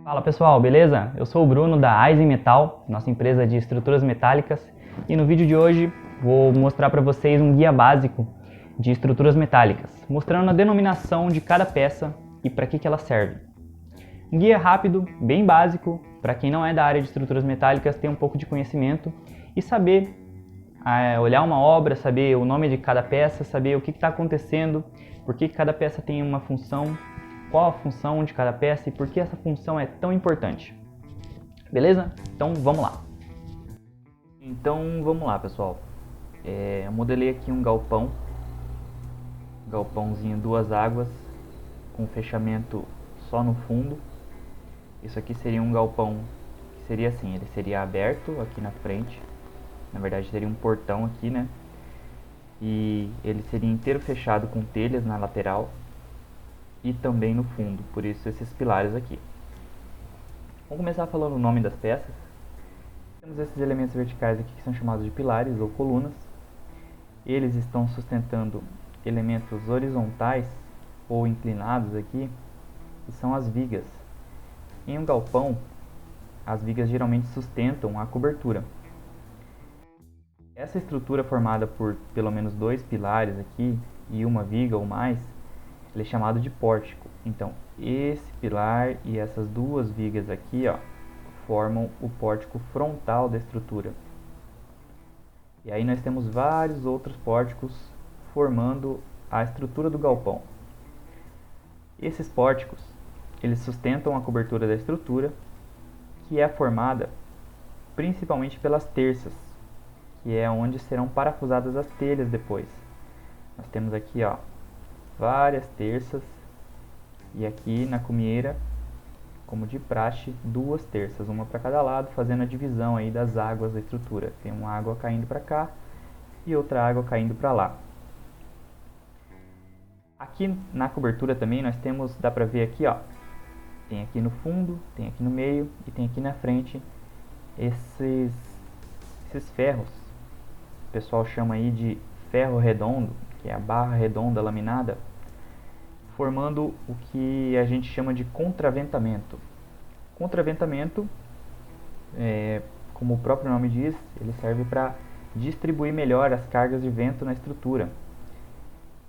Fala pessoal, beleza? Eu sou o Bruno da Aizen Metal, nossa empresa de estruturas metálicas, e no vídeo de hoje vou mostrar para vocês um guia básico de estruturas metálicas, mostrando a denominação de cada peça e para que ela serve. Um guia rápido, bem básico, para quem não é da área de estruturas metálicas ter um pouco de conhecimento e saber olhar uma obra, saber o nome de cada peça, saber o que está acontecendo, por que cada peça tem uma função, qual a função de cada peça e por que essa função é tão importante. Beleza? Então vamos lá. Então vamos lá, pessoal. Eu modelei aqui um galpãozinho duas águas, com fechamento só no fundo. Isso aqui seria um galpão que seria assim, ele seria aberto aqui na frente. Na verdade teria um portão aqui, né? E ele seria inteiro fechado com telhas na lateral e também no fundo, por isso esses pilares aqui. Vamos começar falando o nome das peças. Temos esses elementos verticais aqui que são chamados de pilares ou colunas. Eles estão sustentando elementos horizontais ou inclinados aqui, que são as vigas. Em um galpão, as vigas geralmente sustentam a cobertura. Essa estrutura formada por pelo menos dois pilares aqui e uma viga ou mais, ele é chamado de pórtico. Então, esse pilar e essas duas vigas aqui, formam o pórtico frontal da estrutura. E aí nós temos vários outros pórticos formando a estrutura do galpão. Esses pórticos, eles sustentam a cobertura da estrutura, que é formada principalmente pelas terças, que é onde serão parafusadas as telhas depois. Nós temos aqui, várias terças, e aqui na cumieira, como de praxe, duas terças, uma para cada lado, fazendo a divisão aí das águas da estrutura. Tem uma água caindo para cá e outra água caindo para lá. Aqui na cobertura também nós temos, dá para ver aqui, tem aqui no fundo, tem aqui no meio e tem aqui na frente esses ferros. O pessoal chama aí de ferro redondo, que é a barra redonda laminada, formando o que a gente chama de contraventamento. Contraventamento, como o próprio nome diz, ele serve para distribuir melhor as cargas de vento na estrutura,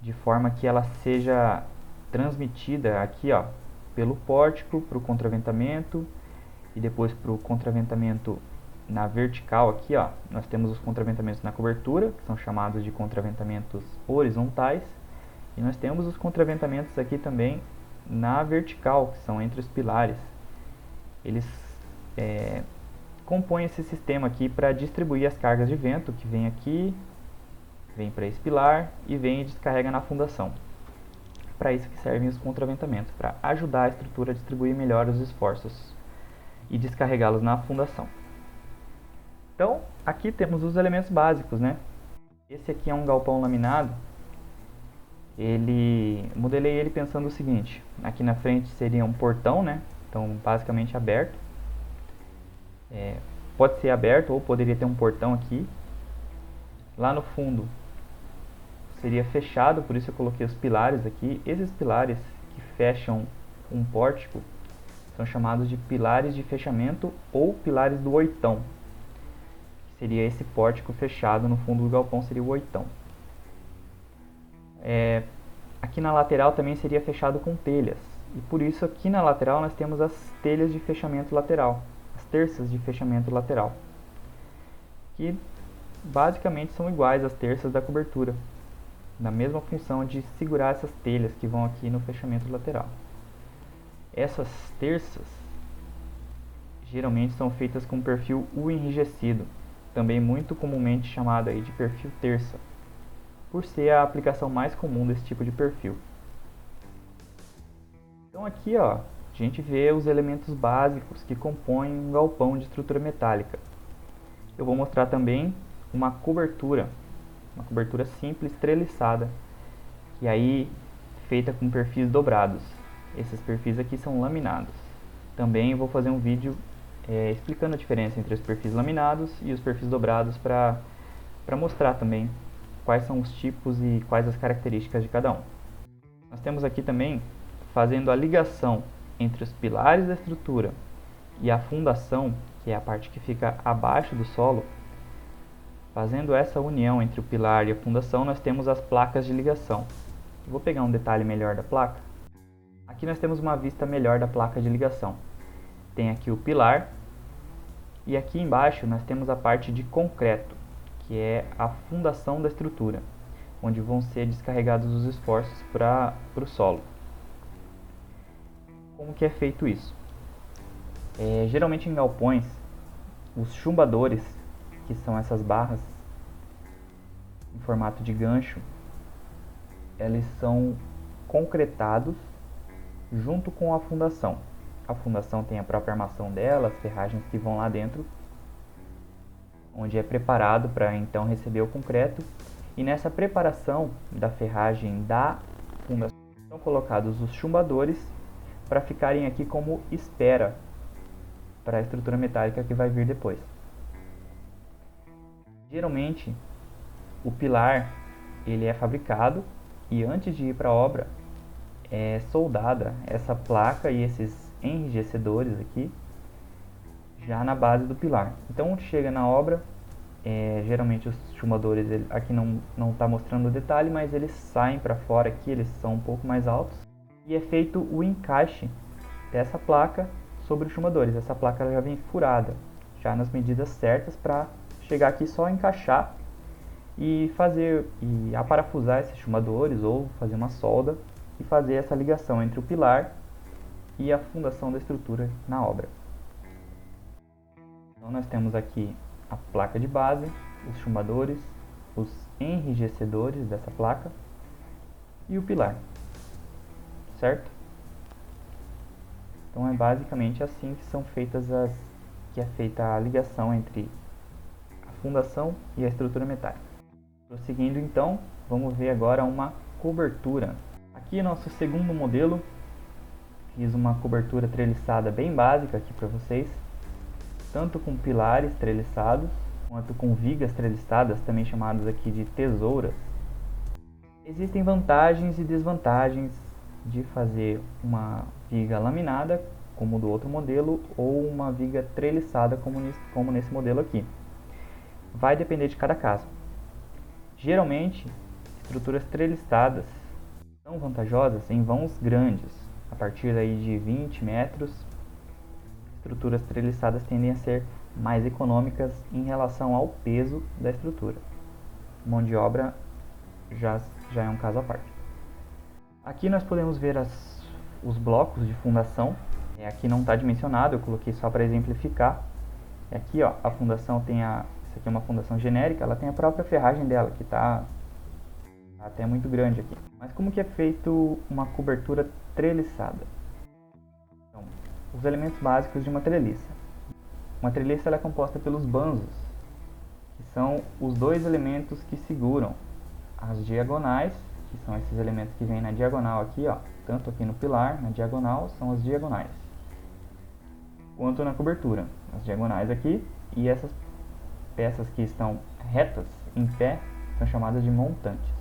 de forma que ela seja transmitida aqui, pelo pórtico para o contraventamento e depois para o contraventamento na vertical aqui, nós temos os contraventamentos na cobertura, que são chamados de contraventamentos horizontais, e nós temos os contraventamentos aqui também na vertical, que são entre os pilares. Eles compõem esse sistema aqui para distribuir as cargas de vento, que vem aqui, vem para esse pilar e vem e descarrega na fundação. Para isso que servem os contraventamentos, para ajudar a estrutura a distribuir melhor os esforços e descarregá-los na fundação. Então, aqui temos os elementos básicos, né? Esse aqui é um galpão laminado. Modelei ele pensando o seguinte: aqui na frente seria um portão, né? Então, basicamente aberto. Pode ser aberto ou poderia ter um portão aqui. Lá no fundo seria fechado, por isso eu coloquei os pilares aqui. Esses pilares que fecham um pórtico são chamados de pilares de fechamento ou pilares do oitão. Seria esse pórtico fechado no fundo do galpão, seria o oitão. Aqui na lateral também seria fechado com telhas, e por isso aqui na lateral nós temos as telhas de fechamento lateral, as terças de fechamento lateral, que basicamente são iguais às terças da cobertura, na mesma função de segurar essas telhas que vão aqui no fechamento lateral. Essas terças geralmente são feitas com perfil U enrijecido, também muito comumente chamado aí de perfil terça, por ser a aplicação mais comum desse tipo de perfil. Então aqui, a gente vê os elementos básicos que compõem um galpão de estrutura metálica. Eu vou mostrar também uma cobertura simples treliçada, e aí feita com perfis dobrados. Esses perfis aqui são laminados. Também vou fazer um vídeo explicando a diferença entre os perfis laminados e os perfis dobrados para mostrar também quais são os tipos e quais as características de cada um. Nós temos aqui também fazendo a ligação entre os pilares da estrutura e a fundação, que é a parte que fica abaixo do solo, fazendo essa união entre o pilar e a fundação, nós temos as placas de ligação. Vou pegar um detalhe melhor da placa. Aqui nós temos uma vista melhor da placa de ligação. Tem aqui o pilar e aqui embaixo nós temos a parte de concreto, que é a fundação da estrutura, onde vão ser descarregados os esforços para o solo. Como que é feito isso? Geralmente em galpões, os chumbadores, que são essas barras em formato de gancho, eles são concretados junto com a fundação. A fundação tem a própria armação dela, as ferragens que vão lá dentro, onde é preparado para então receber o concreto. E nessa preparação da ferragem da fundação são colocados os chumbadores para ficarem aqui como espera para a estrutura metálica que vai vir depois. Geralmente o pilar ele é fabricado e antes de ir para a obra é soldada essa placa e esses enrijecedores aqui já na base do pilar. Então chega na obra, geralmente os chumbadores, aqui não está mostrando o detalhe, mas eles saem para fora aqui, eles são um pouco mais altos e é feito o encaixe dessa placa sobre os chumbadores. Essa placa já vem furada, já nas medidas certas, para chegar aqui só encaixar e aparafusar esses chumbadores ou fazer uma solda e fazer essa ligação entre o pilar e a fundação da estrutura na obra. Então nós temos aqui a placa de base, os chumbadores, os enrijecedores dessa placa e o pilar, certo? Então é basicamente assim que é feita a ligação entre a fundação e a estrutura metálica. Prosseguindo então, vamos ver agora uma cobertura. Aqui nosso segundo modelo, fiz uma cobertura treliçada bem básica aqui para vocês, tanto com pilares treliçados, quanto com vigas treliçadas, também chamadas aqui de tesouras. Existem vantagens e desvantagens de fazer uma viga laminada, como do outro modelo, ou uma viga treliçada, como nesse modelo aqui. Vai depender de cada caso. Geralmente, estruturas treliçadas são vantajosas em vãos grandes, a partir aí de 20 metros. Estruturas treliçadas tendem a ser mais econômicas em relação ao peso da estrutura. Mão de obra já é um caso à parte. Aqui nós podemos ver os blocos de fundação. Aqui não está dimensionado, eu coloquei só para exemplificar. Aqui ó, a fundação tem isso aqui é uma fundação genérica, ela tem a própria ferragem dela, que está até muito grande aqui. Mas como que é feito uma cobertura treliçada? Então, os elementos básicos de uma treliça. Uma treliça ela é composta pelos banzos, que são os dois elementos que seguram as diagonais, que são esses elementos que vêm na diagonal aqui, ó, tanto aqui no pilar, na diagonal, são as diagonais, quanto na cobertura, as diagonais aqui, e essas peças que estão retas, em pé, são chamadas de montantes.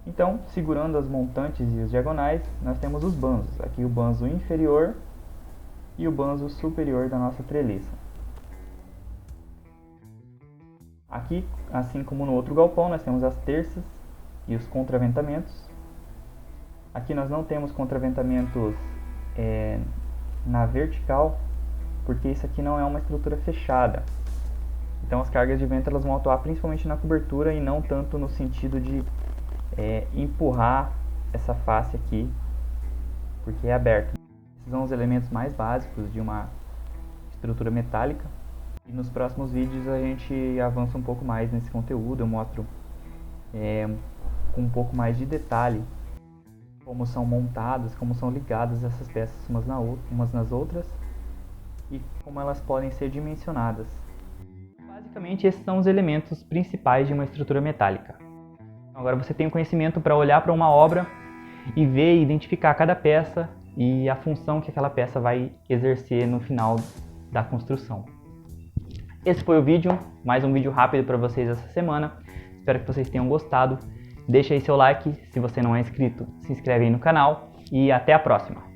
Então, segurando as montantes e os diagonais, nós temos os banzos. Aqui o banzo inferior e o banzo superior da nossa treliça. Aqui, assim como no outro galpão, nós temos as terças e os contraventamentos. Aqui nós não temos contraventamentos na vertical, porque isso aqui não é uma estrutura fechada. Então as cargas de vento elas vão atuar principalmente na cobertura e não tanto no sentido de empurrar essa face aqui, porque é aberto. Esses são os elementos mais básicos de uma estrutura metálica. E nos próximos vídeos a gente avança um pouco mais nesse conteúdo, eu mostro com um pouco mais de detalhe como são montadas, como são ligadas essas peças umas nas outras e como elas podem ser dimensionadas. Basicamente esses são os elementos principais de uma estrutura metálica. Agora você tem o conhecimento para olhar para uma obra e ver e identificar cada peça e a função que aquela peça vai exercer no final da construção. Esse foi o vídeo, mais um vídeo rápido para vocês essa semana. Espero que vocês tenham gostado. Deixa aí seu like, se você não é inscrito, se inscreve aí no canal e até a próxima!